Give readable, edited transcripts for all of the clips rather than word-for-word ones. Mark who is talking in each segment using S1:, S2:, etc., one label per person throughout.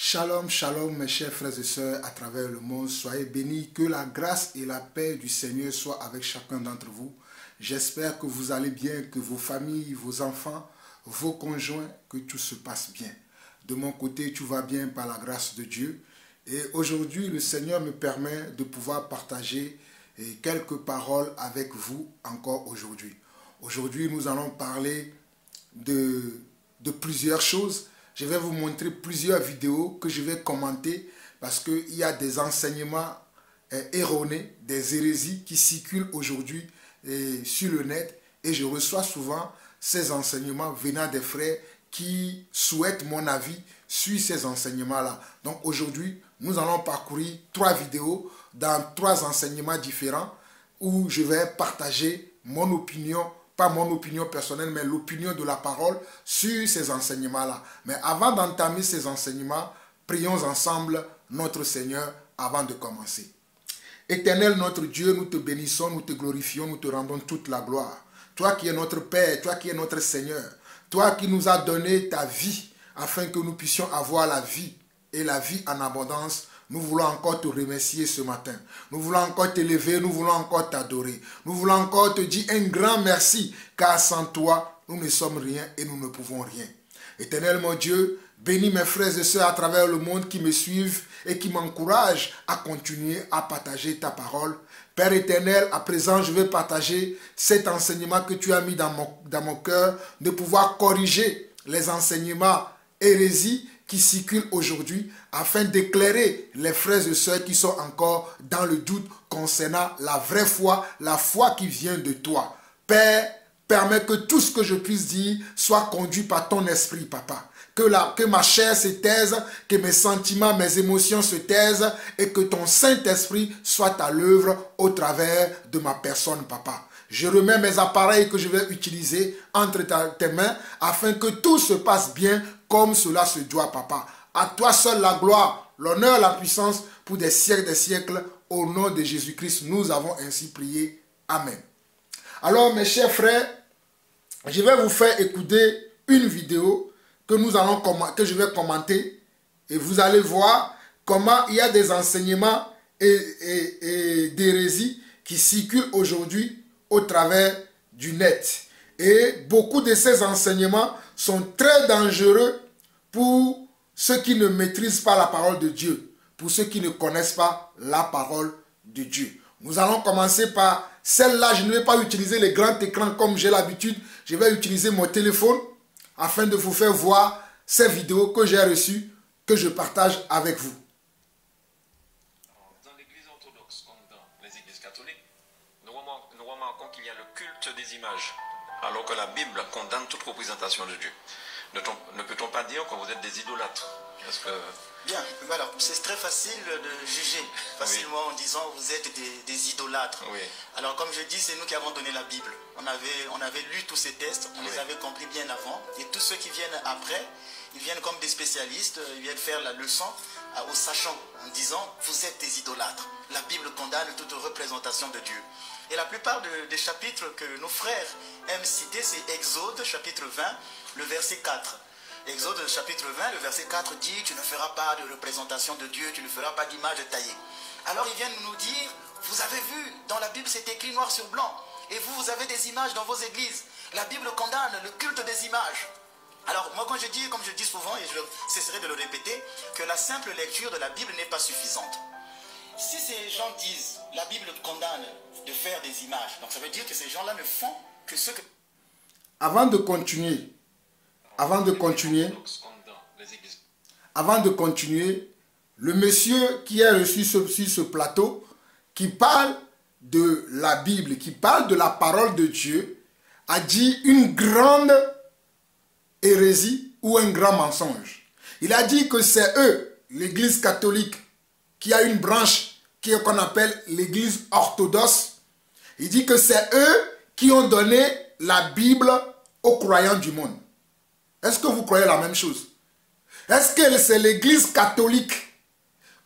S1: Shalom, shalom mes chers frères et sœurs à travers le monde. Soyez bénis, que la grâce et la paix du Seigneur soient avec chacun d'entre vous. J'espère que vous allez bien, que vos familles, vos enfants, vos conjoints, que tout se passe bien. De mon côté, tout va bien par la grâce de Dieu. Et aujourd'hui, le Seigneur me permet de pouvoir partager quelques paroles avec vous encore aujourd'hui. Aujourd'hui, nous allons parler de plusieurs choses. Je vais vous montrer plusieurs vidéos que je vais commenter parce qu'il y a des enseignements erronés, des hérésies qui circulent aujourd'hui sur le net et je reçois souvent ces enseignements venant des frères qui souhaitent mon avis sur ces enseignements-là. Donc aujourd'hui, nous allons parcourir 3 vidéos dans 3 enseignements différents où je vais partager mon opinion, pas mon opinion personnelle, mais l'opinion de la parole sur ces enseignements-là. Mais avant d'entamer ces enseignements, prions ensemble notre Seigneur avant de commencer. Éternel notre Dieu, nous te bénissons, nous te glorifions, nous te rendons toute la gloire. Toi qui es notre Père, toi qui es notre Seigneur, toi qui nous as donné ta vie afin que nous puissions avoir la vie et la vie en abondance. Nous voulons encore te remercier ce matin. Nous voulons encore t'élever, nous voulons encore t'adorer. Nous voulons encore te dire un grand merci, car sans toi, nous ne sommes rien et nous ne pouvons rien. Éternel mon Dieu, bénis mes frères et sœurs à travers le monde qui me suivent et qui m'encouragent à continuer à partager ta parole. Père éternel, à présent, je vais partager cet enseignement que tu as mis dans mon cœur, de pouvoir corriger les enseignements hérésies qui circulent aujourd'hui afin d'éclairer les frères et sœurs qui sont encore dans le doute concernant la vraie foi, la foi qui vient de toi. Père, permets que tout ce que je puisse dire soit conduit par ton esprit, papa. Que ma chair se taise, que mes sentiments, mes émotions se taisent et que ton Saint-Esprit soit à l'œuvre au travers de ma personne, papa. Je remets mes appareils que je vais utiliser entre tes mains afin que tout se passe bien comme cela se doit, papa. À toi seul la gloire, l'honneur, la puissance pour des siècles. Au nom de Jésus-Christ, nous avons ainsi prié. Amen. Alors, mes chers frères, je vais vous faire écouter une vidéo que je vais commenter et vous allez voir comment il y a des enseignements et d'hérésie qui circulent aujourd'hui au travers du net. Et beaucoup de ces enseignements sont très dangereux pour ceux qui ne maîtrisent pas la parole de Dieu, pour ceux qui ne connaissent pas la parole de Dieu. Nous allons commencer par celle-là. Je ne vais pas utiliser les grands écrans comme j'ai l'habitude. Je vais utiliser mon téléphone afin de vous faire voir ces vidéos que j'ai reçues, que je partage avec vous.
S2: Dans l'église orthodoxe, comme dans les églises catholiques, nous remarquons qu'il y a le culte des images, alors que la Bible condamne toute représentation de Dieu. Ne peut-on pas dire que vous êtes des idolâtres? Parce que...
S3: Bien, voilà, c'est très facile de juger facilement en disant vous êtes des idolâtres.
S2: Oui.
S3: Alors comme je dis, c'est nous qui avons donné la Bible. On avait lu tous ces textes, on les avait compris bien avant. Et tous ceux qui viennent après, ils viennent comme des spécialistes, ils viennent faire la leçon aux sachants en disant vous êtes des idolâtres. La Bible condamne toute représentation de Dieu. Et la plupart des chapitres que nos frères aiment citer, c'est Exode chapitre 20, le verset 4. Exode chapitre 20, le verset 4 dit « Tu ne feras pas de représentation de Dieu, tu ne feras pas d'image taillée. » Alors ils viennent nous dire « Vous avez vu, dans la Bible c'est écrit noir sur blanc, et vous avez des images dans vos églises. La Bible condamne le culte des images. » Alors moi quand je dis, comme je dis souvent, et je cesserai de le répéter, que la simple lecture de la Bible n'est pas suffisante. Si ces gens disent « La Bible condamne de faire des images », donc ça veut dire que ces gens-là ne font que ce que...
S1: Avant de continuer, le monsieur qui est reçu sur ce plateau, qui parle de la Bible, qui parle de la parole de Dieu, a dit une grande hérésie ou un grand mensonge. Il a dit que c'est eux, l'église catholique, qui a une branche qu'on appelle l'église orthodoxe. Il dit que c'est eux qui ont donné la Bible aux croyants du monde. Est-ce que vous croyez la même chose? Est-ce que c'est l'église catholique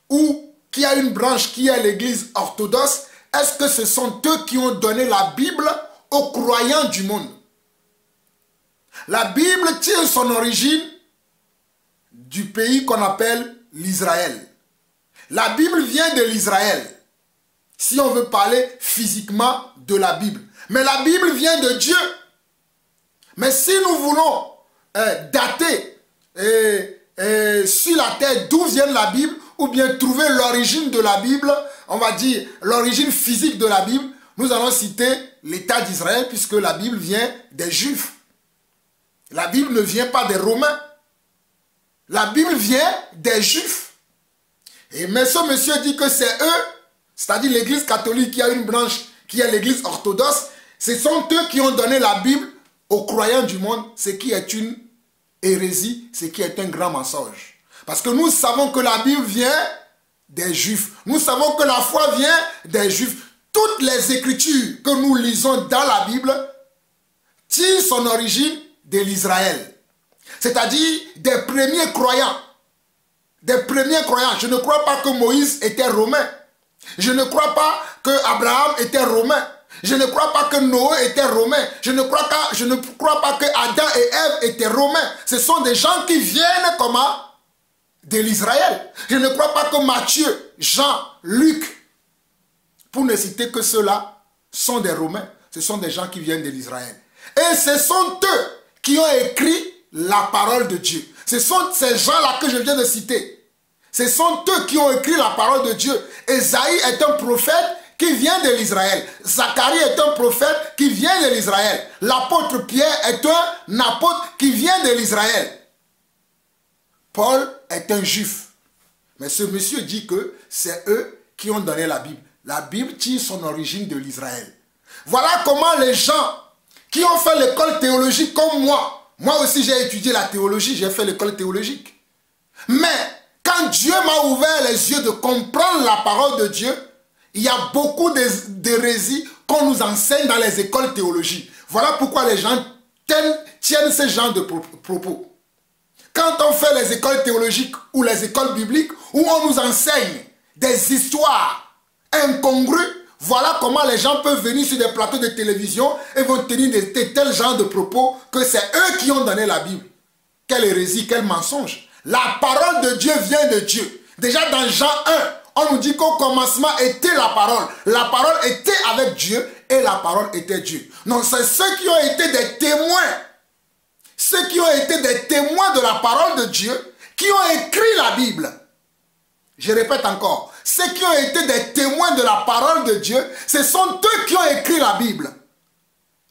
S1: ou qui a une branche qui est l'église orthodoxe? Est-ce que ce sont eux qui ont donné la Bible aux croyants du monde? La Bible tire son origine du pays qu'on appelle l'Israël. La Bible vient de l'Israël. Si on veut parler physiquement de la Bible. Mais la Bible vient de Dieu. Mais si nous voulons dater sur la terre d'où vient la Bible, ou bien trouver l'origine de la Bible, on va dire l'origine physique de la Bible, nous allons citer l'État d'Israël, puisque la Bible vient des Juifs. La Bible ne vient pas des Romains. La Bible vient des Juifs. Et mais ce monsieur dit que c'est eux, c'est-à-dire l'Église catholique qui a une branche, qui est l'Église orthodoxe, ce sont eux qui ont donné la Bible aux croyants du monde, ce qui est une hérésie, ce qui est un grand mensonge. Parce que nous savons que la Bible vient des Juifs. Nous savons que la foi vient des Juifs. Toutes les écritures que nous lisons dans la Bible tirent son origine de l'Israël. C'est-à-dire des premiers croyants. Des premiers croyants. Je ne crois pas que Moïse était romain. Je ne crois pas que Abraham était romain. Je ne crois pas que Noé était romain. Je ne crois pas que Adam et Ève étaient romains. Ce sont des gens qui viennent comment? De l'Israël. Je ne crois pas que Matthieu, Jean, Luc, pour ne citer que ceux-là, sont des Romains. Ce sont des gens qui viennent de l'Israël. Et ce sont eux qui ont écrit la parole de Dieu. Ce sont ces gens-là que je viens de citer. Ce sont eux qui ont écrit la parole de Dieu. Ésaïe est un prophète qui vient de l'Israël. Zacharie est un prophète qui vient de l'Israël. L'apôtre Pierre est un apôtre qui vient de l'Israël. Paul est un juif. Mais ce monsieur dit que c'est eux qui ont donné la Bible. La Bible tire son origine de l'Israël. Voilà comment les gens qui ont fait l'école théologique comme moi aussi j'ai étudié la théologie, j'ai fait l'école théologique. Mais quand Dieu m'a ouvert les yeux de comprendre la parole de Dieu, il y a beaucoup d'hérésies qu'on nous enseigne dans les écoles théologiques. Voilà pourquoi les gens tiennent ce genre de propos. Quand on fait les écoles théologiques ou les écoles bibliques, où on nous enseigne des histoires incongrues, voilà comment les gens peuvent venir sur des plateaux de télévision et vont tenir de tels genres de propos que c'est eux qui ont donné la Bible. Quelle hérésie, quel mensonge. La parole de Dieu vient de Dieu. Déjà dans Jean 1, on nous dit qu'au commencement était la parole. La parole était avec Dieu et la parole était Dieu. Donc c'est ceux qui ont été des témoins. Ceux qui ont été des témoins de la parole de Dieu, qui ont écrit la Bible. Je répète encore, ceux qui ont été des témoins de la parole de Dieu, ce sont eux qui ont écrit la Bible.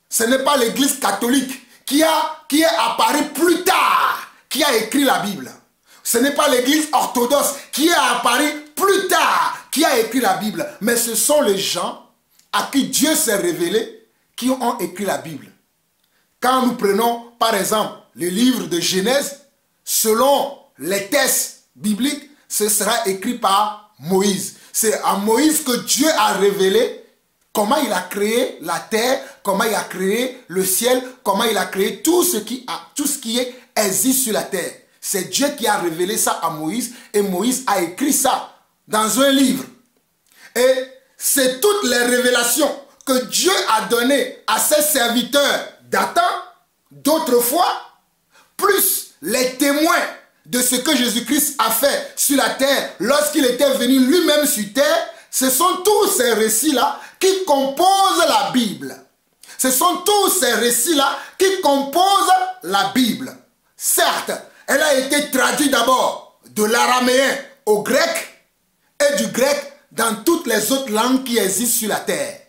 S1: Ce n'est pas l'Église catholique qui est apparue plus tard, qui a écrit la Bible. Ce n'est pas l'Église orthodoxe qui est apparue plus tard, qui a écrit la Bible. Mais ce sont les gens à qui Dieu s'est révélé qui ont écrit la Bible. Quand nous prenons, par exemple, le livre de Genèse, selon les textes bibliques, ce sera écrit par Moïse. C'est à Moïse que Dieu a révélé comment il a créé la terre, comment il a créé le ciel, comment il a créé tout ce qui existe sur la terre. C'est Dieu qui a révélé ça à Moïse et Moïse a écrit ça dans un livre. Et c'est toutes les révélations que Dieu a données à ses serviteurs datant d'autrefois, plus les témoins de ce que Jésus-Christ a fait sur la terre lorsqu'il était venu lui-même sur terre, ce sont tous ces récits-là qui composent la Bible. Ce sont tous ces récits-là qui composent la Bible. Certes, elle a été traduite d'abord de l'araméen au grec et du grec dans toutes les autres langues qui existent sur la terre.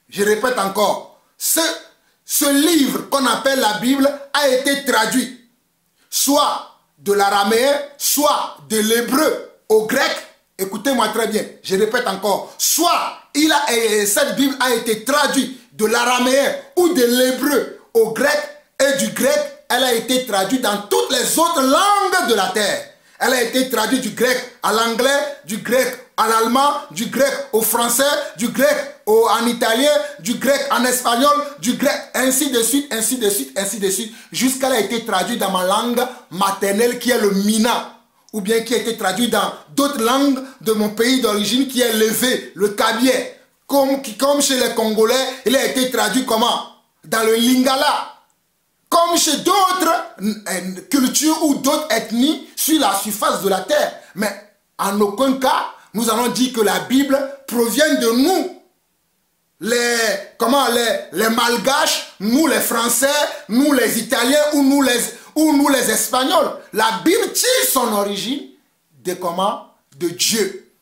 S1: Je répète encore, ce livre qu'on appelle la Bible a été traduit soit de l'araméen, soit de l'hébreu au grec. Écoutez-moi très bien, je répète encore, soit cette Bible a été traduite de l'araméen ou de l'hébreu au grec et du grec, elle a été traduite dans toutes les autres langues de la terre. Elle a été traduite du grec à l'anglais, du grec à l'allemand, du grec au français, du grec en italien, du grec en espagnol, du grec, ainsi de suite, ainsi de suite, ainsi de suite, jusqu'à elle a été traduite dans ma langue maternelle qui est le Mina, ou bien qui a été traduite dans d'autres langues de mon pays d'origine qui est l'évé, le kabye, comme chez les Congolais, il a été traduit comment? Dans le Lingala. Comme chez d'autres cultures ou d'autres ethnies sur la surface de la terre. Mais en aucun cas, nous allons dire que la Bible provient de nous. Les Malgaches, nous les Français, nous les Italiens ou nous les Espagnols. La Bible tire son origine de Dieu.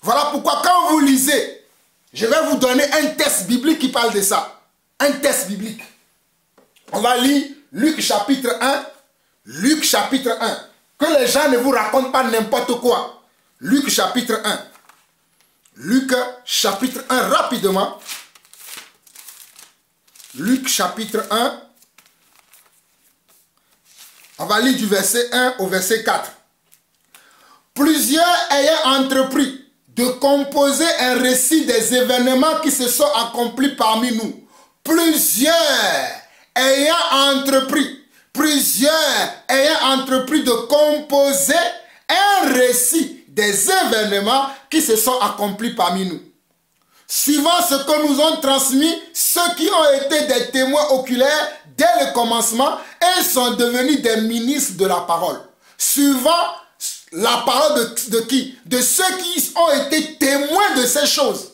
S1: Voilà pourquoi quand vous lisez, je vais vous donner un texte biblique qui parle de ça. Un texte biblique. On va lire Luc chapitre 1. Luc chapitre 1. Que les gens ne vous racontent pas n'importe quoi. Luc chapitre 1. Luc chapitre 1, rapidement. Luc chapitre 1. On va lire du verset 1 au verset 4. Plusieurs ayant entrepris de composer un récit des événements qui se sont accomplis parmi nous. Plusieurs ayant entrepris de composer un récit des événements qui se sont accomplis parmi nous. Suivant ce que nous ont transmis ceux qui ont été des témoins oculaires dès le commencement et sont devenus des ministres de la parole. Suivant la parole de qui? De ceux qui ont été témoins de ces choses.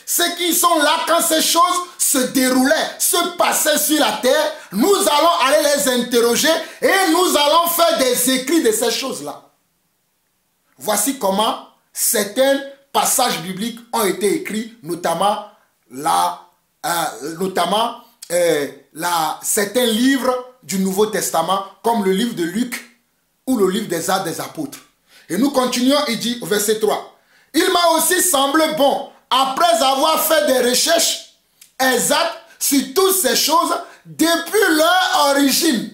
S1: Ceux qui sont là quand ces choses se déroulaient, se passaient sur la terre, nous allons aller les interroger et nous allons faire des écrits de ces choses-là. Voici comment certains passages bibliques ont été écrits, notamment certains livres du Nouveau Testament, comme le livre de Luc ou le livre des Actes des Apôtres. Et nous continuons, il dit au verset 3. Il m'a aussi semblé bon, après avoir fait des recherches exactes sur toutes ces choses, depuis leur origine.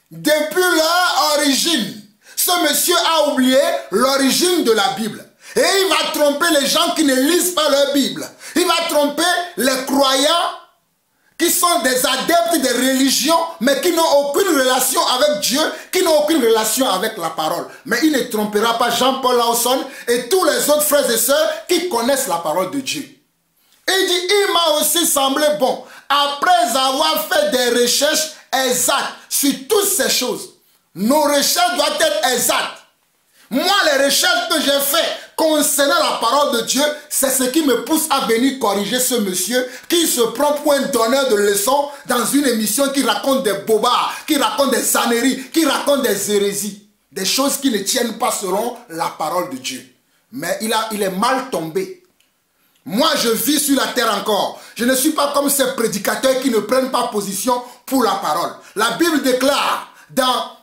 S1: Depuis leur origine. Ce monsieur a oublié l'origine de la Bible. Et il va tromper les gens qui ne lisent pas leur Bible. Il va tromper les croyants qui sont des adeptes des religions, mais qui n'ont aucune relation avec Dieu, qui n'ont aucune relation avec la parole. Mais il ne trompera pas Jean-Paul Lawson et tous les autres frères et sœurs qui connaissent la parole de Dieu. Il dit, il m'a aussi semblé bon, après avoir fait des recherches exactes sur toutes ces choses. Nos recherches doivent être exactes. Moi, les recherches que j'ai faites concernant la parole de Dieu, c'est ce qui me pousse à venir corriger ce monsieur qui se prend pour un donneur de leçons dans une émission qui raconte des bobards, qui raconte des âneries, qui raconte des hérésies. Des choses qui ne tiennent pas selon la parole de Dieu. Mais il est mal tombé. Moi, je vis sur la terre encore. Je ne suis pas comme ces prédicateurs qui ne prennent pas position pour la parole. La Bible déclare dans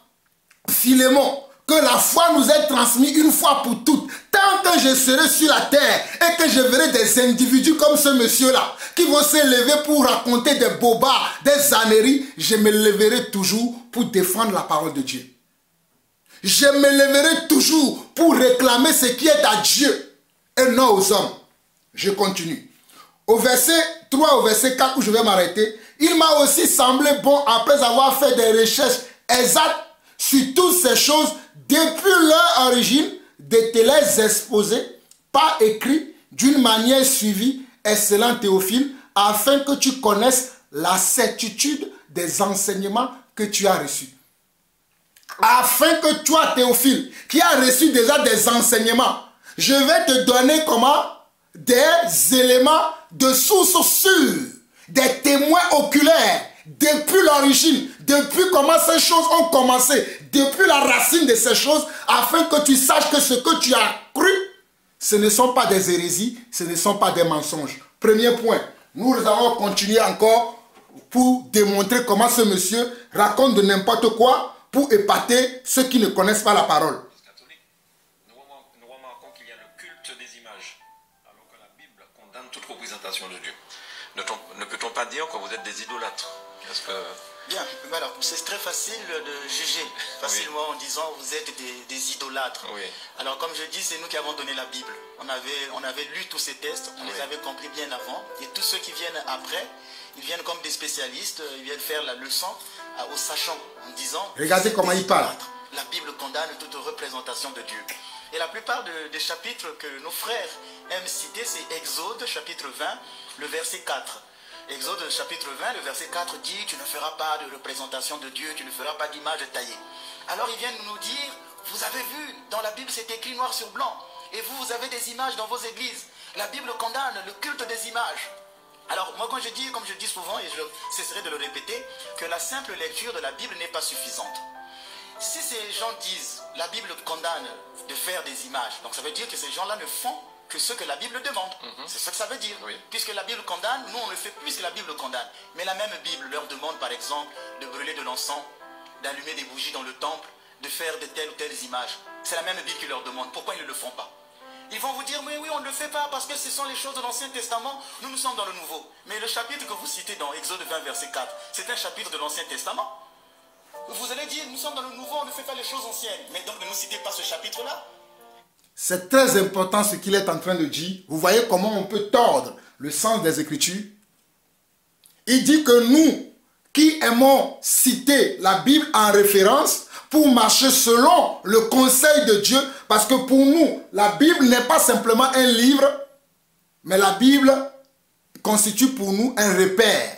S1: Philémon que la foi nous est transmise une fois pour toutes. Tant que je serai sur la terre et que je verrai des individus comme ce monsieur-là qui vont se lever pour raconter des bobards, des âneries, je me lèverai toujours pour défendre la parole de Dieu. Je me lèverai toujours pour réclamer ce qui est à Dieu et non aux hommes. Je continue. Au verset 3, au verset 4 où je vais m'arrêter, il m'a aussi semblé bon, après avoir fait des recherches exactes sur toutes ces choses, depuis leur origine, de te les exposer par écrit d'une manière suivie, excellent Théophile, afin que tu connaisses la certitude des enseignements que tu as reçus. Afin que toi, Théophile, qui as reçu déjà des enseignements, je vais te donner comment? Des éléments de source sûre, des témoins oculaires, depuis l'origine, depuis comment ces choses ont commencé, depuis la racine de ces choses, afin que tu saches que ce que tu as cru, ce ne sont pas des hérésies, ce ne sont pas des mensonges. Premier point, nous allons continuer encore pour démontrer comment ce monsieur raconte de n'importe quoi pour épater ceux qui ne connaissent pas la parole.
S2: Nous remarquons qu'il y a le culte des images, alors que la Bible condamne toute représentation de Dieu. Ne peut-on pas dire que vous êtes des idolâtres?
S3: Bien, voilà, c'est très facile de juger facilement en disant vous êtes des idolâtres.
S2: Oui.
S3: Alors comme je dis, c'est nous qui avons donné la Bible. On avait lu tous ces textes, on les avait compris bien avant. Et tous ceux qui viennent après, ils viennent comme des spécialistes, ils viennent faire la leçon aux sachants en disant...
S1: Regardez comment il parle.
S3: La Bible condamne toute représentation de Dieu. Et la plupart des chapitres que nos frères aiment citer, c'est Exode chapitre 20, le verset 4. Exode chapitre 20, le verset 4 dit, tu ne feras pas de représentation de Dieu, tu ne feras pas d'image taillée. Alors ils viennent nous dire, vous avez vu, Dans la Bible, c'est écrit noir sur blanc. Et vous, vous avez des images dans vos églises. La Bible condamne le culte des images. Alors, moi, quand je dis, comme je dis souvent, et je cesserai de le répéter, que la simple lecture de la Bible n'est pas suffisante. Si ces gens disent, la Bible condamne de faire des images, donc ça veut dire que ces gens-là ne font que ce que la Bible demande. C'est ce que ça veut dire. Oui. Puisque la Bible condamne, nous on le fait plus que la Bible condamne. Mais la même Bible leur demande par exemple de brûler de l'encens, d'allumer des bougies dans le temple, de faire de telles ou telles images. C'est la même Bible qui leur demande. Pourquoi ils ne le font pas? Ils vont vous dire, mais oui, on ne le fait pas parce que ce sont les choses de l'Ancien Testament. Nous, nous sommes dans le Nouveau. Mais le chapitre que vous citez dans Exode 20, verset 4, c'est un chapitre de l'Ancien Testament. Vous allez dire, nous sommes dans le Nouveau, on ne fait pas les choses anciennes. Mais donc ne nous citez pas ce chapitre-là.
S1: C'est très important ce qu'il est en train de dire. Vous voyez comment on peut tordre le sens des Écritures. Il dit que nous, qui aimons citer la Bible en référence pour marcher selon le conseil de Dieu, parce que pour nous, la Bible n'est pas simplement un livre, mais la Bible constitue pour nous un repère,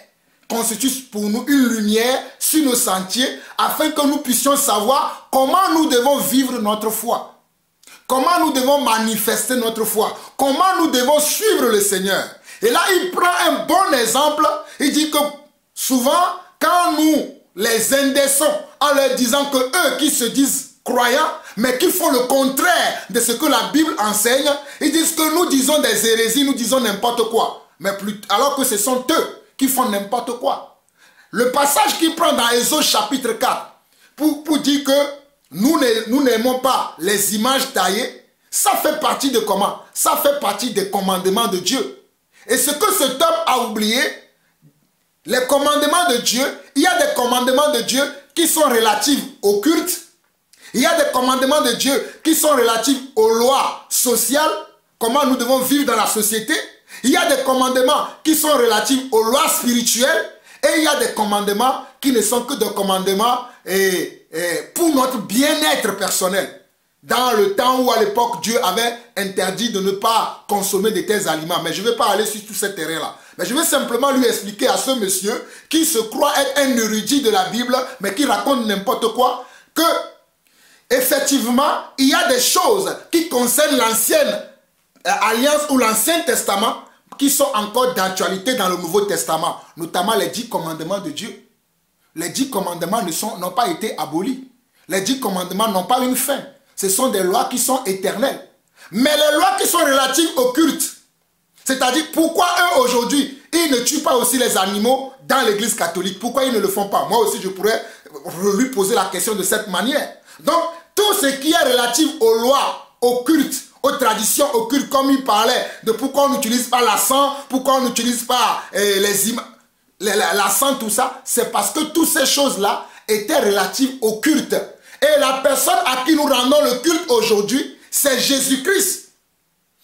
S1: constitue pour nous une lumière sur nos sentiers, afin que nous puissions savoir comment nous devons vivre notre foi. Comment nous devons manifester notre foi. Comment nous devons suivre le Seigneur. Et là, il prend un bon exemple. Il dit que souvent, quand nous les indexons en leur disant que eux qui se disent croyants, mais qui font le contraire de ce que la Bible enseigne, ils disent que nous disons des hérésies, nous disons n'importe quoi. Mais alors que ce sont eux qui font n'importe quoi. Le passage qu'il prend dans Exode chapitre 4, pour dire que nous n'aimons pas les images taillées, ça fait partie de comment? Ça fait partie des commandements de Dieu. Et ce que cet homme a oublié, les commandements de Dieu, il y a des commandements de Dieu qui sont relatifs au culte. Il y a des commandements de Dieu qui sont relatifs aux lois sociales, comment nous devons vivre dans la société. Il y a des commandements qui sont relatifs aux lois spirituelles. Et il y a des commandements qui ne sont que des commandements pour notre bien-être personnel. Dans le temps où à l'époque Dieu avait interdit de ne pas consommer de tels aliments. Mais je ne vais pas aller sur tout ce terrain-là. Mais je vais simplement lui expliquer à ce monsieur qui se croit être un érudit de la Bible, mais qui raconte n'importe quoi, que effectivement, il y a des choses qui concernent l'ancienne alliance ou l'Ancien Testament qui sont encore d'actualité dans le Nouveau Testament, notamment les 10 commandements de Dieu. Les 10 commandements n'ont pas été abolis. Les 10 commandements n'ont pas une fin. Ce sont des lois qui sont éternelles. Mais les lois qui sont relatives au culte, c'est-à-dire pourquoi eux aujourd'hui, ils ne tuent pas aussi les animaux dans l'église catholique? Pourquoi ils ne le font pas? Moi aussi, je pourrais lui poser la question de cette manière. Donc, tout ce qui est relatif aux lois, au culte, aux traditions occultes, comme il parlait de pourquoi on n'utilise pas la sang, pourquoi on n'utilise pas la sang, tout ça, c'est parce que toutes ces choses-là étaient relatives au culte. Et la personne à qui nous rendons le culte aujourd'hui, c'est Jésus-Christ.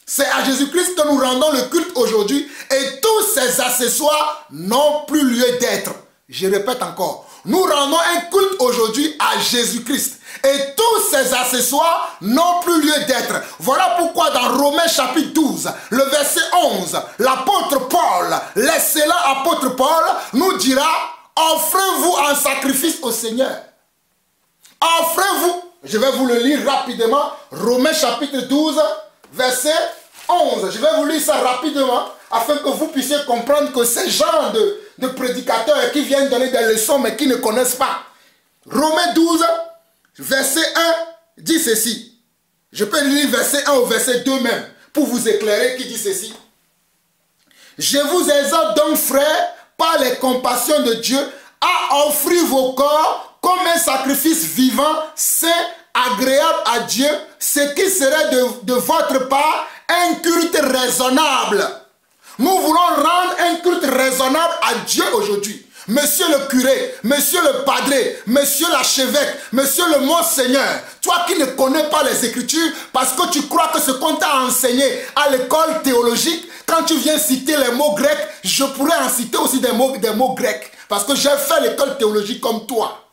S1: C'est à Jésus-Christ que nous rendons le culte aujourd'hui et tous ces accessoires n'ont plus lieu d'être. Je répète encore, nous rendons un culte aujourd'hui à Jésus-Christ. Et tous ces accessoires n'ont plus lieu d'être. Voilà pourquoi dans Romains chapitre 12, le verset 11, l'apôtre Paul, l'excellent apôtre Paul, nous dira, offrez-vous en sacrifice au Seigneur. Offrez-vous, je vais vous le lire rapidement, Romains chapitre 12, verset 11. Je vais vous lire ça rapidement, afin que vous puissiez comprendre que ces gens de prédicateurs qui viennent donner des leçons, mais qui ne connaissent pas. Romains 12, verset 1 dit ceci. Je peux lire verset 1 au verset 2 même, pour vous éclairer, qui dit ceci. Je vous exhorte donc, frères, par les compassions de Dieu, à offrir vos corps comme un sacrifice vivant, saint, agréable à Dieu, ce qui serait de votre part un culte raisonnable. Nous voulons rendre un culte raisonnable à Dieu aujourd'hui. Monsieur le curé, monsieur le padré, monsieur l'archevêque, monsieur le monseigneur, toi qui ne connais pas les Écritures parce que tu crois que ce qu'on t'a enseigné à l'école théologique, quand tu viens citer les mots grecs, je pourrais en citer aussi des mots grecs parce que j'ai fait l'école théologique comme toi.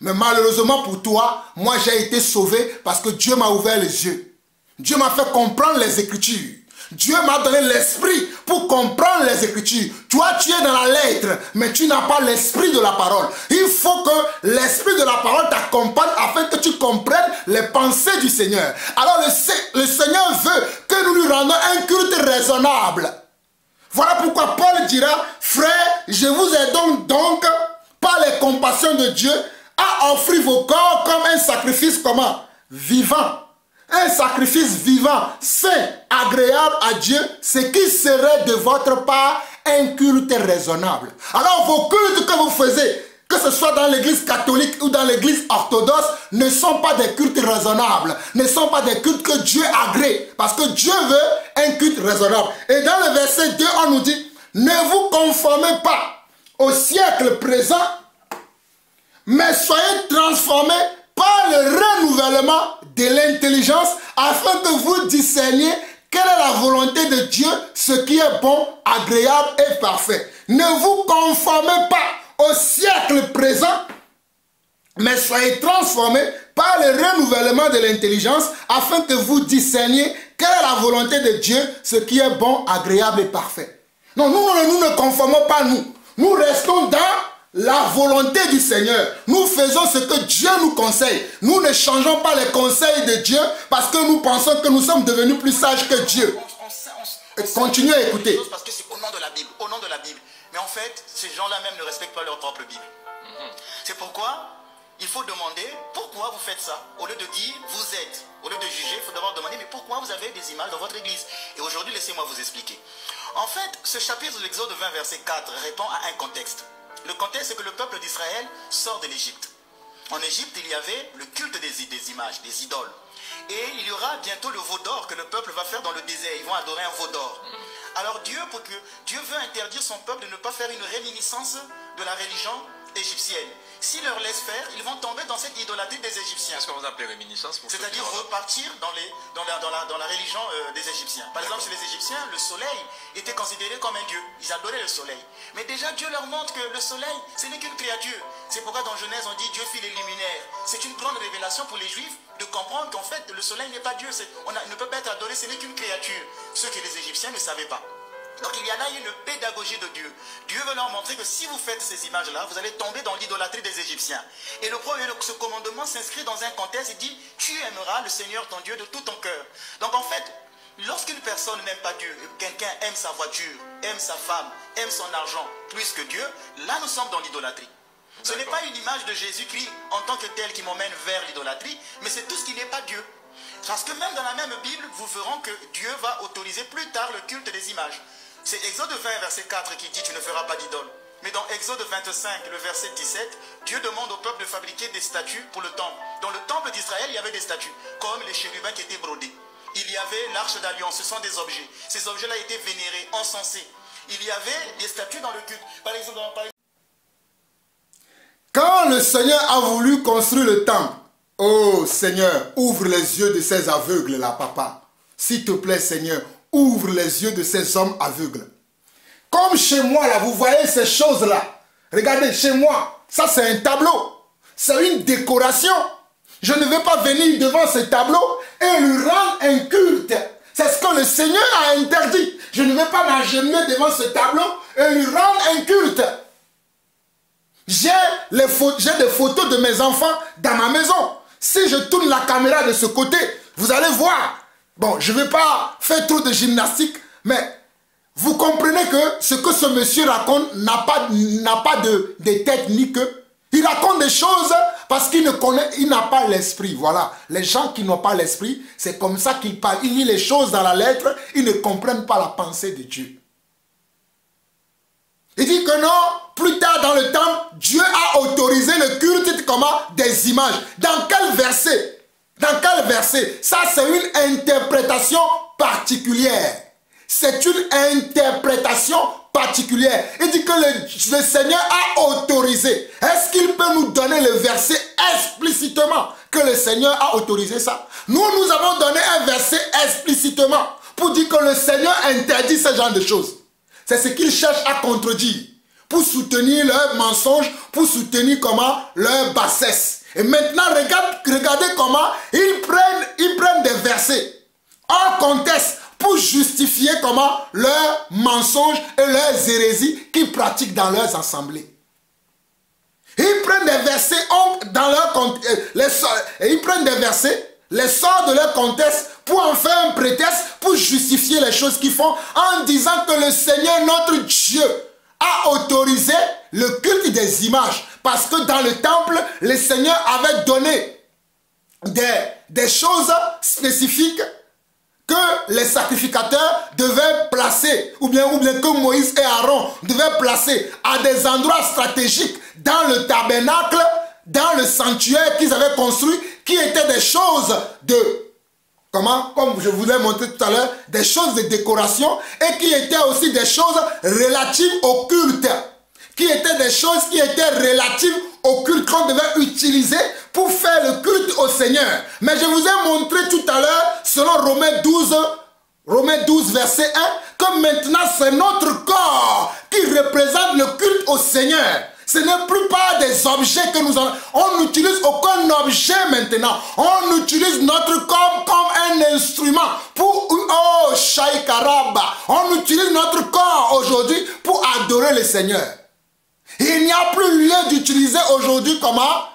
S1: Mais malheureusement pour toi, moi j'ai été sauvé parce que Dieu m'a ouvert les yeux. Dieu m'a fait comprendre les Écritures. Dieu m'a donné l'esprit pour comprendre les Écritures. Toi, tu es dans la lettre, mais tu n'as pas l'esprit de la parole. Il faut que l'esprit de la parole t'accompagne afin que tu comprennes les pensées du Seigneur. Alors le Seigneur veut que nous lui rendons un culte raisonnable. Voilà pourquoi Paul dira, frère, je vous ai donc par les compassions de Dieu, à offrir vos corps comme un sacrifice comment? Vivant. Un sacrifice vivant, saint, agréable à Dieu, ce qui serait de votre part un culte raisonnable. Alors vos cultes que vous faisiez, que ce soit dans l'église catholique ou dans l'église orthodoxe, ne sont pas des cultes raisonnables, ne sont pas des cultes que Dieu agrée, parce que Dieu veut un culte raisonnable. Et dans le verset 2, on nous dit, ne vous conformez pas au siècle présent, mais soyez transformés par le renouvellement de l'intelligence, afin que vous discerniez quelle est la volonté de Dieu, ce qui est bon, agréable et parfait. Ne vous conformez pas au siècle présent, mais soyez transformés par le renouvellement de l'intelligence, afin que vous discerniez quelle est la volonté de Dieu, ce qui est bon, agréable et parfait. Non, nous ne conformons pas nous. Nous restons dans la volonté du Seigneur. Nous faisons ce que Dieu nous conseille. Nous ne changeons pas les conseils de Dieu parce que nous pensons que nous sommes devenus plus sages que Dieu. Continuez à écouter.
S3: Parce que c'est au nom de la Bible, au nom de la Bible. Mais en fait, ces gens-là même ne respectent pas leur propre Bible. C'est pourquoi il faut demander pourquoi vous faites ça. Au lieu de dire vous êtes, au lieu de juger, il faut d'abord demander mais pourquoi vous avez des images dans votre église. Et aujourd'hui, laissez-moi vous expliquer. En fait, ce chapitre de l'Exode 20, verset 4 répond à un contexte. Le contexte, c'est que le peuple d'Israël sort de l'Égypte. En Égypte, il y avait le culte des images, des idoles. Et il y aura bientôt le veau d'or que le peuple va faire dans le désert. Ils vont adorer un veau d'or. Alors Dieu veut interdire son peuple de ne pas faire une réminiscence de la religion égyptienne. S'il leur laisse faire, ils vont tomber dans cette idolâtrie des Égyptiens.
S2: Qu'est-ce que vous appelez réminiscence?
S3: C'est-à-dire repartir dans la religion des Égyptiens. Par exemple, chez les Égyptiens, le soleil était considéré comme un dieu. Ils adoraient le soleil. Mais déjà, Dieu leur montre que le soleil, ce n'est qu'une créature. C'est pourquoi dans Genèse, on dit Dieu fit les luminaires. C'est une grande révélation pour les Juifs de comprendre qu'en fait, le soleil n'est pas Dieu. Il ne peut pas être adoré, ce n'est qu'une créature. Ce que les Égyptiens ne savaient pas. Donc il y a là une pédagogie de Dieu. Dieu veut leur montrer que si vous faites ces images-là, vous allez tomber dans l'idolâtrie des Égyptiens. Et ce commandement s'inscrit dans un contexte, il dit, tu aimeras le Seigneur ton Dieu de tout ton cœur. Donc en fait, lorsqu'une personne n'aime pas Dieu, quelqu'un aime sa voiture, aime sa femme, aime son argent plus que Dieu, là nous sommes dans l'idolâtrie. Ce n'est pas une image de Jésus-Christ en tant que tel qui m'emmène vers l'idolâtrie, mais c'est tout ce qui n'est pas Dieu. Parce que même dans la même Bible, vous verrez que Dieu va autoriser plus tard le culte des images. C'est Exode 20, verset 4 qui dit « Tu ne feras pas d'idole ». Mais dans Exode 25, le verset 17, Dieu demande au peuple de fabriquer des statues pour le temple. Dans le temple d'Israël, il y avait des statues, comme les chérubins qui étaient brodés. Il y avait l'arche d'alliance, ce sont des objets. Ces objets-là étaient vénérés, encensés. Il y avait des statues dans le culte. Par exemple,
S1: quand le Seigneur a voulu construire le temple, oh Seigneur, ouvre les yeux de ces aveugles-là, papa. S'il te plaît, Seigneur, ouvre les yeux de ces hommes aveugles. Comme chez moi, là, vous voyez ces choses-là. Regardez, chez moi, ça c'est un tableau. C'est une décoration. Je ne vais pas venir devant ce tableau et lui rendre un culte. C'est ce que le Seigneur a interdit. Je ne vais pas m'agenouiller devant ce tableau et lui rendre un culte. J'ai des photos de mes enfants dans ma maison. Si je tourne la caméra de ce côté, vous allez voir. Bon, je ne vais pas faire trop de gymnastique, mais vous comprenez que ce que ce monsieur raconte n'a pas de tête ni queue. Il raconte des choses parce qu'il n'a pas l'esprit. Voilà, les gens qui n'ont pas l'esprit, c'est comme ça qu'ils parlent. Ils lisent les choses dans la lettre, ils ne comprennent pas la pensée de Dieu. Il dit que non, plus tard dans le temps, Dieu a autorisé le culte comment? Des images. Dans quel verset? Dans quel verset? Ça, c'est une interprétation particulière. C'est une interprétation particulière. Il dit que le Seigneur a autorisé. Est-ce qu'il peut nous donner le verset explicitement que le Seigneur a autorisé ça? Nous avons donné un verset explicitement pour dire que le Seigneur interdit ce genre de choses. C'est ce qu'ils cherchent à contredire, pour soutenir leur mensonge, pour soutenir comment leur bassesse. Et maintenant, regardez comment ils prennent des versets hors contexte pour justifier justifier comment leurs mensonges et leurs hérésies qu'ils pratiquent dans leurs assemblées. Ils prennent des versets ils prennent des versets, les sortent de leur contexte pour en faire un prétexte pour justifier les choses qu'ils font en disant que le Seigneur notre Dieu a autorisé le culte des images parce que dans le temple, le Seigneur avait donné des choses spécifiques que les sacrificateurs devaient placer, ou bien que Moïse et Aaron devaient placer à des endroits stratégiques dans le tabernacle, dans le sanctuaire qu'ils avaient construit, qui étaient des choses de, comme je vous l'ai montré tout à l'heure, des choses de décoration, et qui étaient aussi des choses relatives au culte, qui étaient des choses qui étaient relatives au culte qu'on devait utiliser pour faire le culte au Seigneur. Mais je vous ai montré tout à l'heure, selon Romains 12, verset 1, que maintenant c'est notre corps qui représente le culte au Seigneur. Ce n'est plus pas des objets que nous avons. On n'utilise aucun objet maintenant. On utilise notre corps comme un instrument pour... Oh, Shaïkaraba. On utilise notre corps aujourd'hui pour adorer le Seigneur. Il n'y a plus lieu d'utiliser aujourd'hui comment?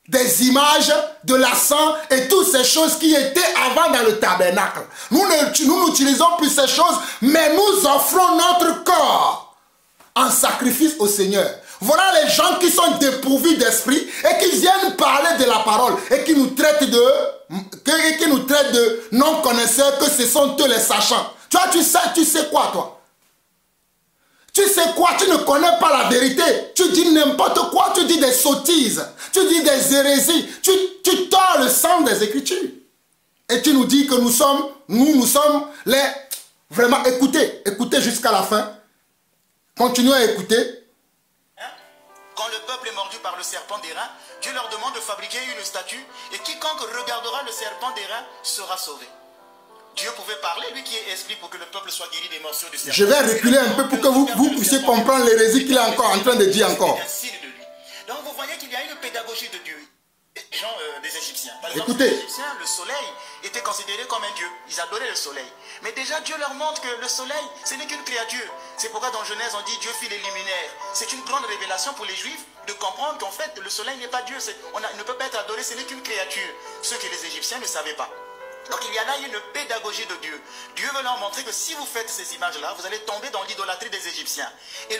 S1: Des images, de l'encens et toutes ces choses qui étaient avant dans le tabernacle. Nous n'utilisons plus ces choses, mais nous offrons notre corps en sacrifice au Seigneur. Voilà les gens qui sont dépourvus d'esprit et qui viennent parler de la parole et qui nous traitent de non-connaisseurs, que ce sont eux les sachants. Toi, tu sais quoi, toi? Tu sais quoi? Tu ne connais pas la vérité. Tu dis n'importe quoi. Tu dis des sottises. Tu dis des hérésies. Tu tords le sang des Écritures. Et tu nous dis que nous sommes les... Vraiment, écoutez jusqu'à la fin. Continuez à écouter.
S3: Quand le peuple est mordu par le serpent d'airain, Dieu leur demande de fabriquer une statue et quiconque regardera le serpent d'airain sera sauvé. Dieu pouvait parler, lui qui est esprit, pour que le peuple soit guéri des morsures du serpent.
S1: Je vais reculer un peu pour que vous puissiez comprendre l'hérésie qu'il est encore en train de dire encore.
S3: Donc vous voyez qu'il y a une pédagogie de Dieu. Les gens des Égyptiens. Par exemple,
S1: écoutez.
S3: les Égyptiens, le soleil était considéré comme un dieu. Ils adoraient le soleil. Mais déjà, Dieu leur montre que le soleil, ce n'est qu'une créature. C'est pourquoi dans Genèse, on dit Dieu fit les luminaires. C'est une grande révélation pour les Juifs de comprendre qu'en fait, le soleil n'est pas Dieu. Il ne peut pas être adoré, ce n'est qu'une créature. Ce que les Égyptiens ne savaient pas. Donc il y a là une pédagogie de Dieu. Dieu veut leur montrer que si vous faites ces images-là, vous allez tomber dans l'idolâtrie des Égyptiens. Et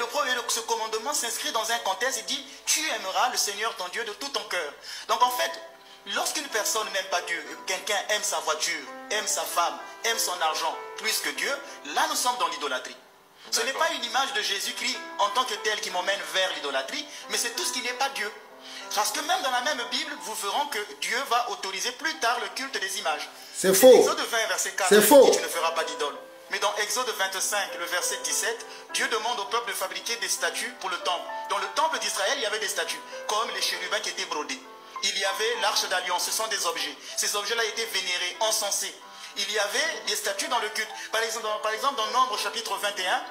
S3: ce commandement s'inscrit dans un contexte, il dit, tu aimeras le Seigneur ton Dieu de tout ton cœur. Donc en fait, lorsqu'une personne n'aime pas Dieu, quelqu'un aime sa voiture, aime sa femme, aime son argent plus que Dieu, là nous sommes dans l'idolâtrie. Ce n'est pas une image de Jésus-Christ en tant que tel qui m'emmène vers l'idolâtrie, mais c'est tout ce qui n'est pas Dieu. Parce que même dans la même Bible, vous verrez que Dieu va autoriser plus tard le culte des images.
S1: C'est faux.
S3: Exode 20, verset 4,
S1: c'est faux.
S3: Tu ne feras pas d'idole. Mais dans Exode 25, le verset 17, Dieu demande au peuple de fabriquer des statues pour le temple. Dans le temple d'Israël, il y avait des statues, comme les chérubins qui étaient brodés. Il y avait l'arche d'alliance, ce sont des objets. Ces objets-là étaient vénérés, encensés. Il y avait des statues dans le culte. Par exemple, dans Nombre chapitre 21,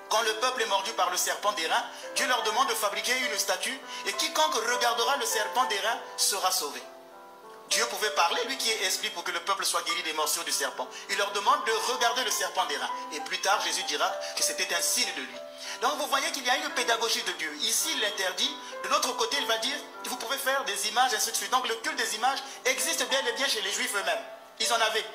S3: quand le peuple est mordu par le serpent d'airain, Dieu leur demande de fabriquer une statue et quiconque regardera le serpent d'airain sera sauvé. Dieu pouvait parler, lui qui est esprit, pour que le peuple soit guéri des morsures du serpent. Il leur demande de regarder le serpent d'airain. Et plus tard, Jésus dira que c'était un signe de lui. Donc vous voyez qu'il y a une pédagogie de Dieu. Ici, il l'interdit. De l'autre côté, il va dire que vous pouvez faire des images, ainsi de suite. Donc le culte des images existe bien et bien chez les Juifs eux-mêmes. Ils en avaient.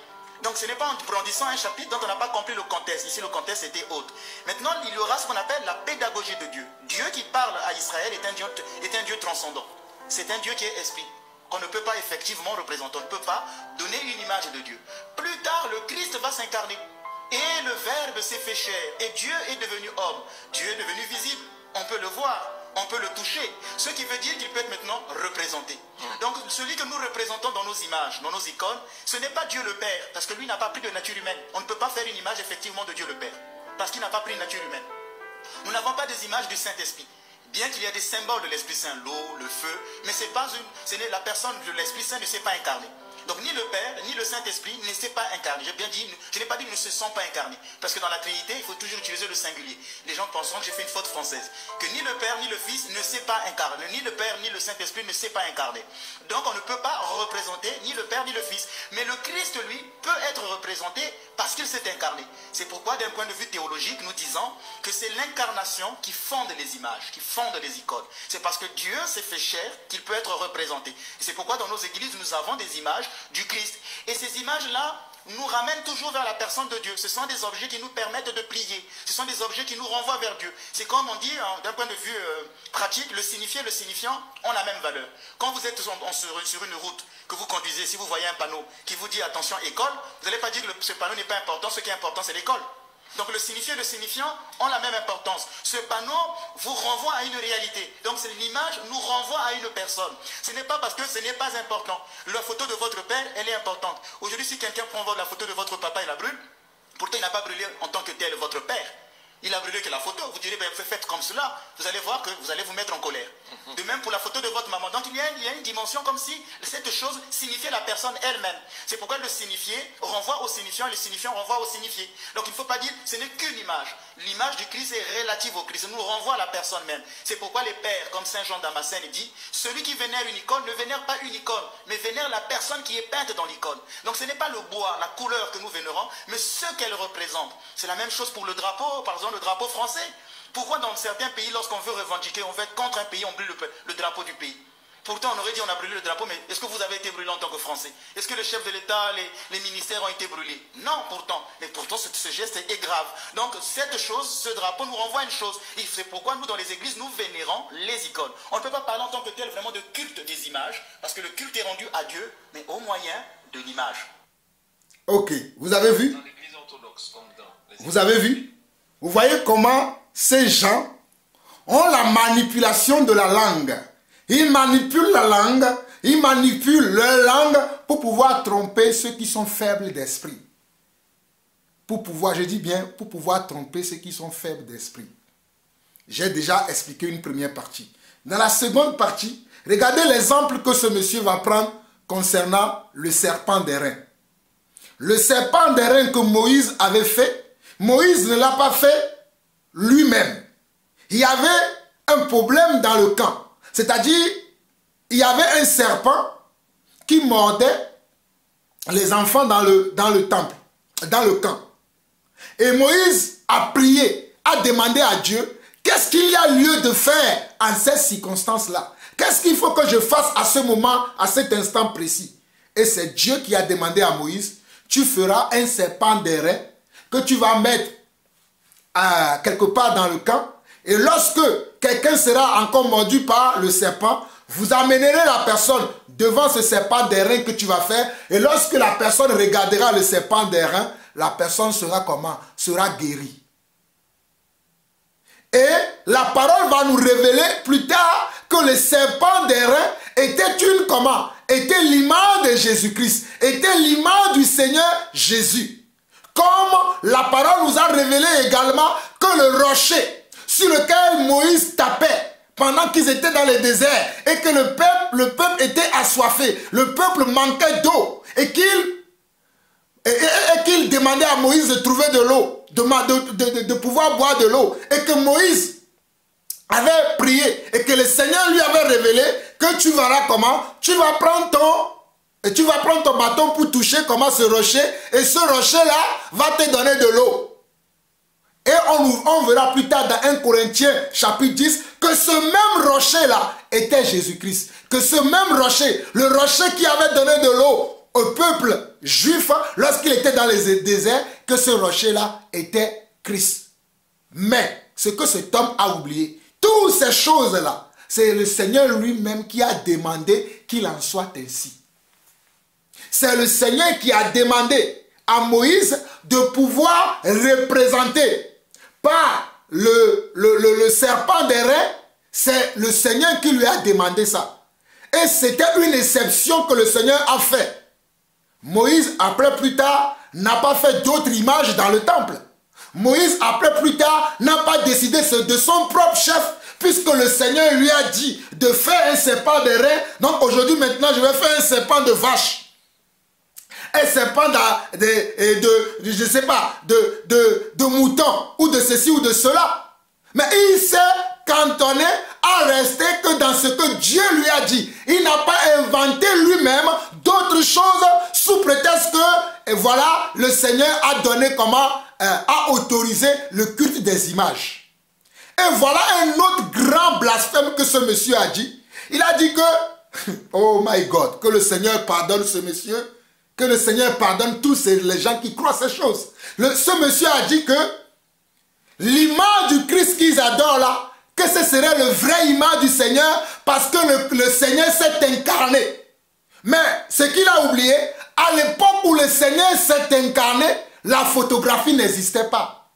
S3: Donc ce n'est pas en brandissant un chapitre dont on n'a pas compris le contexte. Ici, le contexte était autre. Maintenant, il y aura ce qu'on appelle la pédagogie de Dieu. Dieu qui parle à Israël est un Dieu transcendant. C'est un Dieu qui est esprit, qu'on ne peut pas effectivement représenter. On ne peut pas donner une image de Dieu. Plus tard, le Christ va s'incarner. Et le Verbe s'est fait chair. Et Dieu est devenu homme. Dieu est devenu visible. On peut le voir. On peut le toucher. Ce qui veut dire qu'il peut être maintenant représenté. Donc celui que nous représentons dans nos images, dans nos icônes, ce n'est pas Dieu le Père, parce que lui n'a pas pris de nature humaine. On ne peut pas faire une image effectivement de Dieu le Père, parce qu'il n'a pas pris une nature humaine. Nous n'avons pas des images du Saint-Esprit. Bien qu'il y ait des symboles de l'Esprit Saint, l'eau, le feu, mais la personne de l'Esprit Saint ne s'est pas incarnée. Donc ni le Père, ni le Saint-Esprit ne s'est pas incarné. J'ai bien dit, je n'ai pas dit qu'ils ne se sont pas incarnés. Parce que dans la Trinité, il faut toujours utiliser le singulier. Les gens penseront que j'ai fait une faute française. Que ni le Père, ni le Fils ne s'est pas incarné. Ni le Père, ni le Saint-Esprit ne s'est pas incarné. Donc on ne peut pas représenter ni le Père, ni le Fils. Mais le Christ, lui, peut être représenté parce qu'il s'est incarné. C'est pourquoi, d'un point de vue théologique, nous disons que c'est l'incarnation qui fonde les images, qui fonde les icônes. C'est parce que Dieu s'est fait chair qu'il peut être représenté. Et c'est pourquoi dans nos églises, nous avons des images du Christ. Et ces images-là nous ramènent toujours vers la personne de Dieu. Ce sont des objets qui nous permettent de prier. Ce sont des objets qui nous renvoient vers Dieu. C'est comme on dit, d'un point de vue pratique, le signifié et le signifiant ont la même valeur. Quand vous êtes sur une route, que vous conduisez, si vous voyez un panneau qui vous dit attention école, vous n'allez pas dire que ce panneau n'est pas important, ce qui est important c'est l'école. Donc le signifié et le signifiant ont la même importance. Ce panneau vous renvoie à une réalité. Donc l'image nous renvoie à une personne. Ce n'est pas parce que ce n'est pas important. La photo de votre père, elle est importante. Aujourd'hui, si quelqu'un prend la photo de votre papa et la brûle, pourtant il n'a pas brûlé en tant que tel votre père. Il a brûlé que la photo. Vous direz, ben, faites comme cela. Vous allez voir que vous allez vous mettre en colère. De même pour la photo de votre maman. Donc il y a une dimension comme si cette chose signifiait la personne elle-même. C'est pourquoi le signifié renvoie au signifiant et le signifiant renvoie au signifié. Donc il ne faut pas dire, ce n'est qu'une image. L'image du Christ est relative au Christ. Ça nous renvoie à la personne même. C'est pourquoi les pères, comme Saint Jean Damascène dit, celui qui vénère une icône ne vénère pas une icône, mais vénère la personne qui est peinte dans l'icône. Donc ce n'est pas le bois, la couleur que nous vénérons, mais ce qu'elle représente. C'est la même chose pour le drapeau, par exemple le drapeau français. Pourquoi dans certains pays, lorsqu'on veut revendiquer, on veut être contre un pays, on brûle le drapeau du pays? Pourtant, on aurait dit on a brûlé le drapeau, mais est-ce que vous avez été brûlé en tant que Français? Est-ce que le chef de l'État, les ministères ont été brûlés? Non, pourtant. Mais pourtant, ce geste est grave. Donc, cette chose, ce drapeau nous renvoie à une chose. Et c'est pourquoi nous, dans les églises, nous vénérons les icônes. On ne peut pas parler en tant que tel vraiment de culte des images, parce que le culte est rendu à Dieu, mais au moyen de l'image.
S1: Ok, vous avez vu?
S2: Dans l'église orthodoxe, comme dans les
S1: Vous avez vu? Vous voyez comment ces gens ont la manipulation de la langue. Ils manipulent la langue, ils manipulent leur langue pour pouvoir tromper ceux qui sont faibles d'esprit. Pour pouvoir, je dis bien, pour pouvoir tromper ceux qui sont faibles d'esprit. J'ai déjà expliqué une première partie. Dans la seconde partie, regardez l'exemple que ce monsieur va prendre concernant le serpent d'airain. Le serpent d'airain que Moïse avait fait, Moïse ne l'a pas fait lui-même. Il y avait un problème dans le camp. C'est-à-dire, il y avait un serpent qui mordait les enfants dans le temple, dans le camp. Et Moïse a prié, a demandé à Dieu, qu'est-ce qu'il y a lieu de faire en ces circonstances-là? Qu'est-ce qu'il faut que je fasse à ce moment, à cet instant précis? Et c'est Dieu qui a demandé à Moïse, tu feras un serpent d'airain que tu vas mettre quelque part dans le camp. Et lorsque quelqu'un sera encore mordu par le serpent, vous amènerez la personne devant ce serpent d'airain que tu vas faire. Et lorsque la personne regardera le serpent d'airain, la personne sera comment? Sera guérie. Et la parole va nous révéler plus tard que le serpent d'airain était une comment? Était l'image de Jésus-Christ. Était l'image du Seigneur Jésus. Comme la parole nous a révélé également que le rocher sur lequel Moïse tapait pendant qu'ils étaient dans le désert et que le peuple était assoiffé, le peuple manquait d'eau et qu'il demandait à Moïse de trouver de l'eau, de pouvoir boire de l'eau, et que Moïse avait prié et que le Seigneur lui avait révélé que tu verras comment, tu vas prendre ton bâton pour toucher comment ce rocher, et ce rocher-là va te donner de l'eau. Et on verra plus tard dans 1 Corinthiens chapitre 10 que ce même rocher-là était Jésus-Christ. Que ce même rocher, le rocher qui avait donné de l'eau au peuple juif lorsqu'il était dans les déserts, que ce rocher-là était Christ. Mais ce que cet homme a oublié, toutes ces choses-là, c'est le Seigneur lui-même qui a demandé qu'il en soit ainsi. C'est le Seigneur qui a demandé à Moïse de pouvoir représenter par le serpent d'airain. C'est le Seigneur qui lui a demandé ça. Et c'était une exception que le Seigneur a fait. Moïse, après plus tard, n'a pas fait d'autres images dans le temple. Moïse, après plus tard, n'a pas décidé de son propre chef, puisque le Seigneur lui a dit de faire un serpent d'airain. Donc aujourd'hui, maintenant, je vais faire un serpent de vache. Un serpent je sais pas, de mouton, ou de ceci ou de cela. Mais il s'est cantonné à rester que dans ce que Dieu lui a dit. Il n'a pas inventé lui-même d'autres choses sous prétexte Et voilà, le Seigneur a donné a autorisé le culte des images. Et voilà un autre grand blasphème que ce monsieur a dit. Il a dit que, oh my God, que le Seigneur pardonne ce monsieur, que le Seigneur pardonne tous les gens qui croient ces choses. Ce monsieur a dit que l'image du Christ qu'ils adorent là, que ce serait le vrai image du Seigneur parce que le Seigneur s'est incarné. Mais ce qu'il a oublié, à l'époque où le Seigneur s'est incarné, la photographie n'existait pas.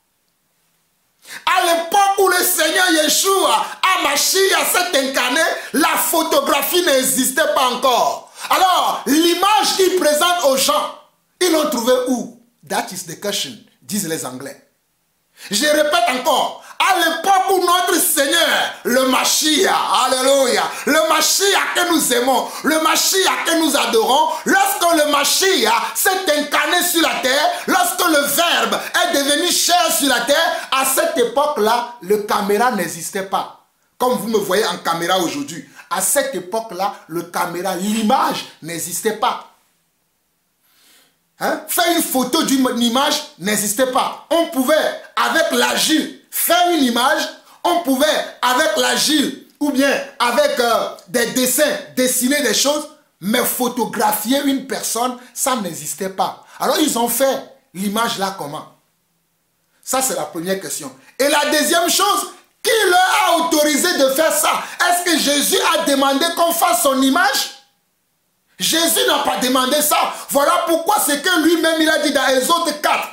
S1: À l'époque où le Seigneur Yeshua, Mashiach, s'est incarné, la photographie n'existait pas encore. Alors, l'image qu'il présente aux gens, ils l'ont trouvé où? That is the question, disent les Anglais. Je répète encore, à l'époque où notre Seigneur, le Mashiach, alléluia, le Mashiach que nous aimons, le Mashiach que nous adorons, lorsque le Mashiach s'est incarné sur la terre, lorsque le Verbe est devenu chair sur la terre, à cette époque-là, le caméra n'existait pas. Comme vous me voyez en caméra aujourd'hui, à cette époque-là, le caméra, l'image n'existait pas. Faire une photo d'une image n'existait pas. On pouvait, avec l'agile, faire une image. On pouvait, avec l'agile, ou bien avec des dessins, dessiner des choses. Mais photographier une personne, ça n'existait pas. Alors, ils ont fait l'image là comment? Ça, c'est la première question. Et la deuxième chose, qui leur a autorisé de faire ça? Est-ce que Jésus a demandé qu'on fasse son image? Jésus n'a pas demandé ça. Voilà pourquoi c'est que lui-même, il a dit dans Exode 4,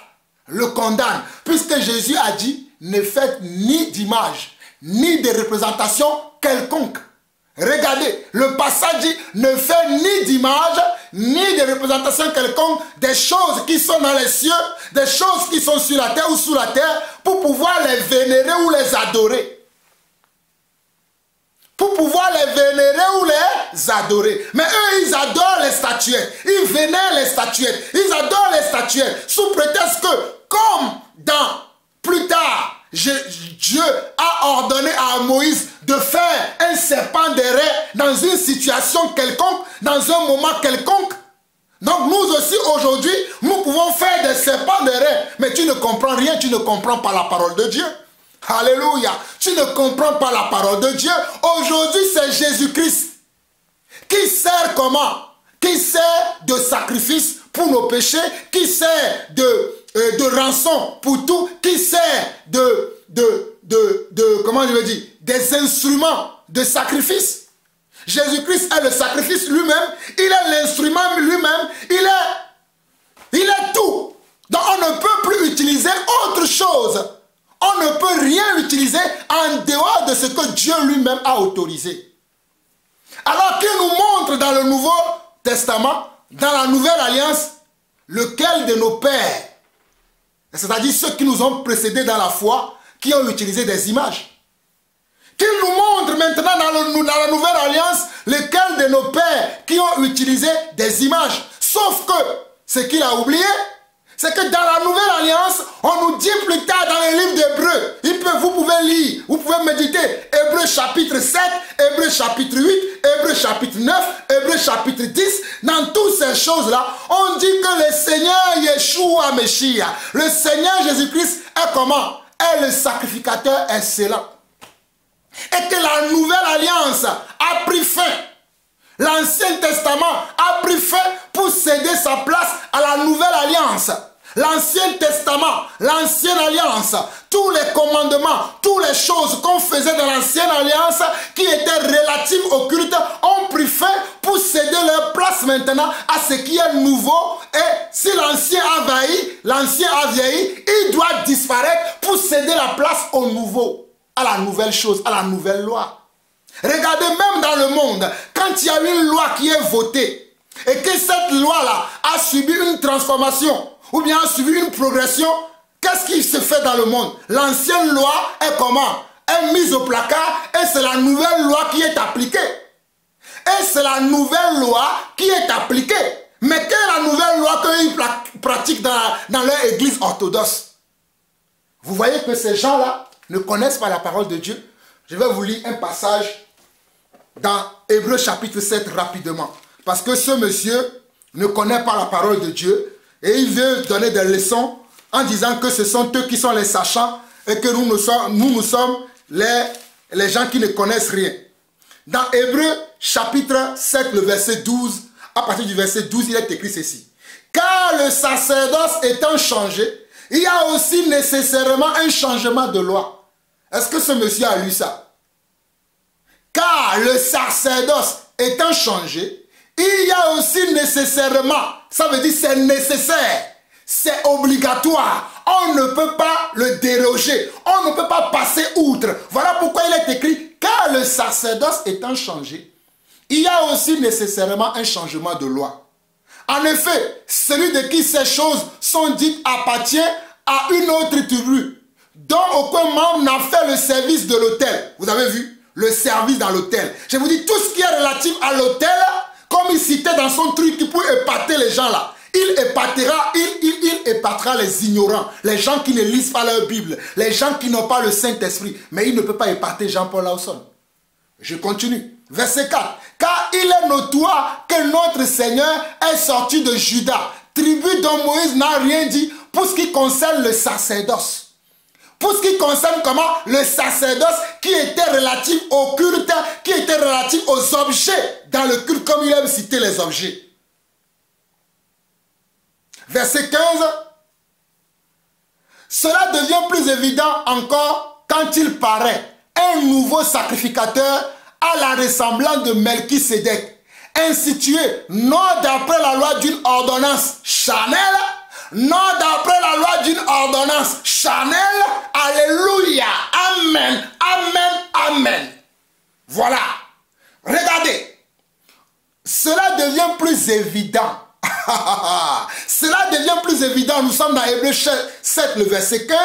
S1: le condamne. Puisque Jésus a dit, ne faites ni d'image, ni de représentation quelconque. Regardez, le passage dit, ne faites ni d'image, ni de représentation quelconque des choses qui sont dans les cieux, des choses qui sont sur la terre ou sous la terre, pour pouvoir les vénérer ou les adorer. Pour pouvoir les vénérer ou les adorer. Mais eux, ils adorent les statuettes. Ils vénèrent les statuettes. Ils adorent les statuettes. Sous prétexte que, comme plus tard, Dieu a ordonné à Moïse de faire un serpent d'airain dans une situation quelconque, dans un moment quelconque. Donc nous aussi aujourd'hui, nous pouvons faire des serpents d'airain. Mais tu ne comprends rien, tu ne comprends pas la parole de Dieu. Alléluia. Tu ne comprends pas la parole de Dieu. Aujourd'hui, c'est Jésus-Christ qui sert comment? Qui sert de sacrifice pour nos péchés, qui sert de rançon pour tout, qui sert comment je veux dire, des instruments de sacrifice. Jésus-Christ est le sacrifice lui-même, il est l'instrument lui-même, il est tout. Donc on ne peut plus utiliser autre chose. On ne peut rien utiliser en dehors de ce que Dieu lui-même a autorisé. Alors qu'il nous montre dans le Nouveau Testament, dans la Nouvelle Alliance, lequel de nos pères, c'est-à-dire ceux qui nous ont précédés dans la foi, qui ont utilisé des images. Qu'il nous montre maintenant dans la Nouvelle Alliance, lequel de nos pères qui ont utilisé des images. Sauf que, ce qu'il a oublié, c'est que dans la Nouvelle Alliance, on nous dit plus tard dans les livres d'Hébreux, vous pouvez lire, vous pouvez méditer, Hébreux chapitre 7, Hébreux chapitre 8, Hébreux chapitre 9, Hébreux chapitre 10, dans toutes ces choses-là, on dit que le Seigneur Yeshua Meshiach, le Seigneur Jésus-Christ est comment? Est le sacrificateur excellent. Et que la Nouvelle Alliance a pris fin. L'Ancien Testament a pris fin pour céder sa place à la Nouvelle Alliance. L'Ancien Testament, l'Ancienne Alliance, tous les commandements, toutes les choses qu'on faisait dans l'Ancienne Alliance qui étaient relatives au culte ont pris fin pour céder leur place maintenant à ce qui est nouveau. Et si l'Ancien a vieilli, il doit disparaître pour céder la place au nouveau, à la nouvelle chose, à la nouvelle loi. Regardez, même dans le monde, quand il y a une loi qui est votée et que cette loi-là a subi une transformation ou bien a subi une progression, qu'est-ce qui se fait dans le monde? L'ancienne loi est comment? Est mise au placard et c'est la nouvelle loi qui est appliquée. Et c'est la nouvelle loi qui est appliquée. Mais quelle est la nouvelle loi qu'ils pratiquent dans leur église orthodoxe? Vous voyez que ces gens-là ne connaissent pas la parole de Dieu. Je vais vous lire un passage dans Hébreux chapitre 7 rapidement. Parce que ce monsieur ne connaît pas la parole de Dieu. Et il veut donner des leçons en disant que ce sont eux qui sont les sachants et que nous sommes les gens qui ne connaissent rien. Dans Hébreux chapitre 7, le verset 12, à partir du verset 12, il est écrit ceci. Car le sacerdoce étant changé, il y a aussi nécessairement un changement de loi. Est-ce que ce monsieur a lu ça? Car le sacerdoce étant changé, il y a aussi nécessairement, ça veut dire c'est nécessaire, c'est obligatoire. On ne peut pas le déroger, on ne peut pas passer outre. Voilà pourquoi il est écrit, car le sacerdoce étant changé, il y a aussi nécessairement un changement de loi. En effet, celui de qui ces choses sont dites appartient à une autre tribu, dont aucun membre n'a fait le service de l'autel. Vous avez vu? Le service dans l'autel. Je vous dis, tout ce qui est relatif à l'autel, comme il citait dans son truc pour épater les gens là, il épatera les ignorants, les gens qui ne lisent pas leur Bible, les gens qui n'ont pas le Saint-Esprit. Mais il ne peut pas épater Jean-Paul Lawson. Je continue. Verset 4. Car il est notoire que notre Seigneur est sorti de Juda, tribu dont Moïse n'a rien dit pour ce qui concerne le sacerdoce. Pour ce qui concerne comment? Le sacerdoce qui était relatif au culte, qui était relatif aux objets dans le culte, comme il aime citer les objets. Verset 15. Cela devient plus évident encore quand il paraît un nouveau sacrificateur à la ressemblance de Melchisédek, institué non d'après la loi d'une ordonnance charnelle, non d'après la loi d'une ordonnance charnelle. Alléluia. Amen. Amen. Amen. Voilà. Regardez. Cela devient plus évident. Cela devient plus évident. Nous sommes dans Hébreux 7, le verset 15.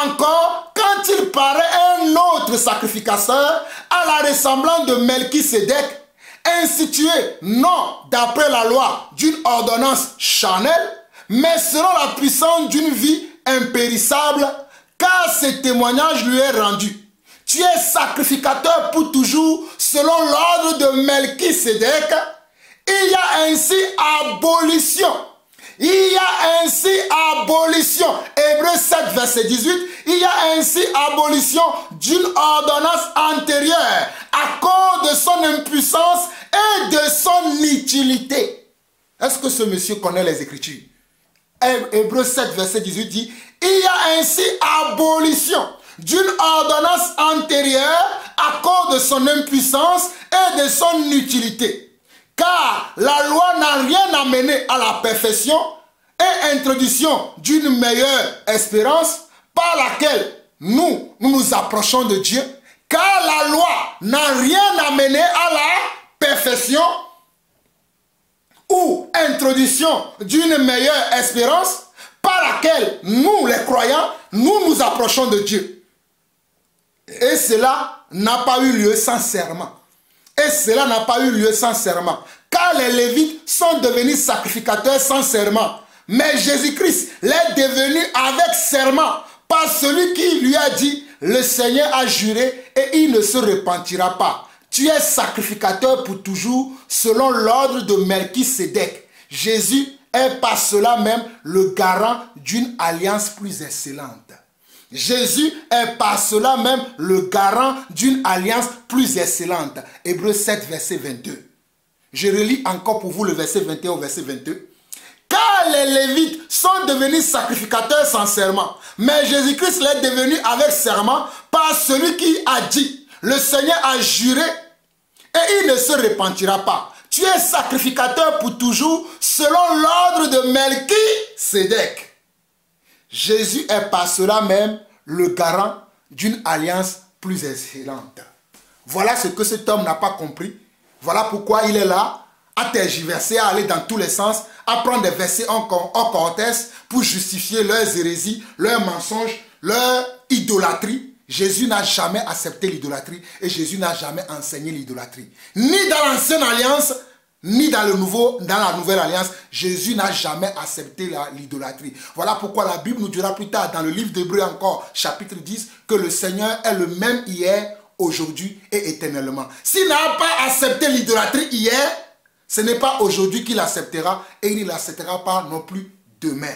S1: Encore, quand il paraît un autre sacrificateur à la ressemblance de Melchisédek, institué non d'après la loi d'une ordonnance charnelle, mais selon la puissance d'une vie impérissable, car ce témoignage lui est rendu. Tu es sacrificateur pour toujours, selon l'ordre de Melchisédek. Il y a ainsi abolition. Il y a ainsi abolition. Hébreux 7, verset 18. Il y a ainsi abolition d'une ordonnance antérieure à cause de son impuissance et de son inutilité. Est-ce que ce monsieur connaît les Écritures? Hébreux 7, verset 18 dit, il y a ainsi abolition d'une ordonnance antérieure à cause de son impuissance et de son inutilité. Car la loi n'a rien amené à la perfection et introduction d'une meilleure espérance par laquelle nous nous approchons de Dieu. Car la loi n'a rien amené à la perfection ou introduction d'une meilleure espérance par laquelle nous, les croyants, nous nous approchons de Dieu. Et cela n'a pas eu lieu sans serment. Et cela n'a pas eu lieu sans serment. Car les Lévites sont devenus sacrificateurs sans serment. Mais Jésus-Christ l'est devenu avec serment par celui qui lui a dit, le Seigneur a juré et il ne se repentira pas. Tu es sacrificateur pour toujours selon l'ordre de Melchisédek. Jésus est par cela même le garant d'une alliance plus excellente. Jésus est par cela même le garant d'une alliance plus excellente. Hébreux 7, verset 22. Je relis encore pour vous le verset 21 au verset 22. Car les Lévites sont devenus sacrificateurs sans serment, mais Jésus-Christ l'est devenu avec serment par celui qui a dit, le Seigneur a juré et il ne se repentira pas. Tu es sacrificateur pour toujours selon l'ordre de Melchisédek. Jésus est par cela même le garant d'une alliance plus excellente. Voilà ce que cet homme n'a pas compris. Voilà pourquoi il est là, à tergiverser, à aller dans tous les sens, à prendre des versets en contexte pour justifier leurs hérésies, leurs mensonges, leur idolâtrie. Jésus n'a jamais accepté l'idolâtrie et Jésus n'a jamais enseigné l'idolâtrie. Ni dans l'ancienne alliance, ni dans la nouvelle alliance, Jésus n'a jamais accepté l'idolâtrie. Voilà pourquoi la Bible nous dira plus tard, dans le livre d'Hébreux encore, chapitre 10, que le Seigneur est le même hier, aujourd'hui et éternellement. S'il n'a pas accepté l'idolâtrie hier, ce n'est pas aujourd'hui qu'il acceptera et il ne l'acceptera pas non plus demain.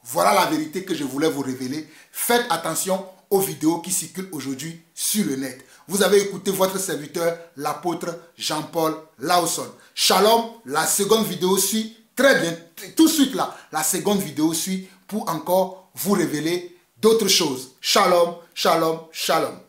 S1: Voilà la vérité que je voulais vous révéler. Faites attention aux vidéos qui circulent aujourd'hui sur le net. Vous avez écouté votre serviteur, l'apôtre Jean-Paul Lawson. Shalom, la seconde vidéo suit très bien, tout de suite là. La seconde vidéo suit pour encore vous révéler d'autres choses. Shalom, shalom, shalom.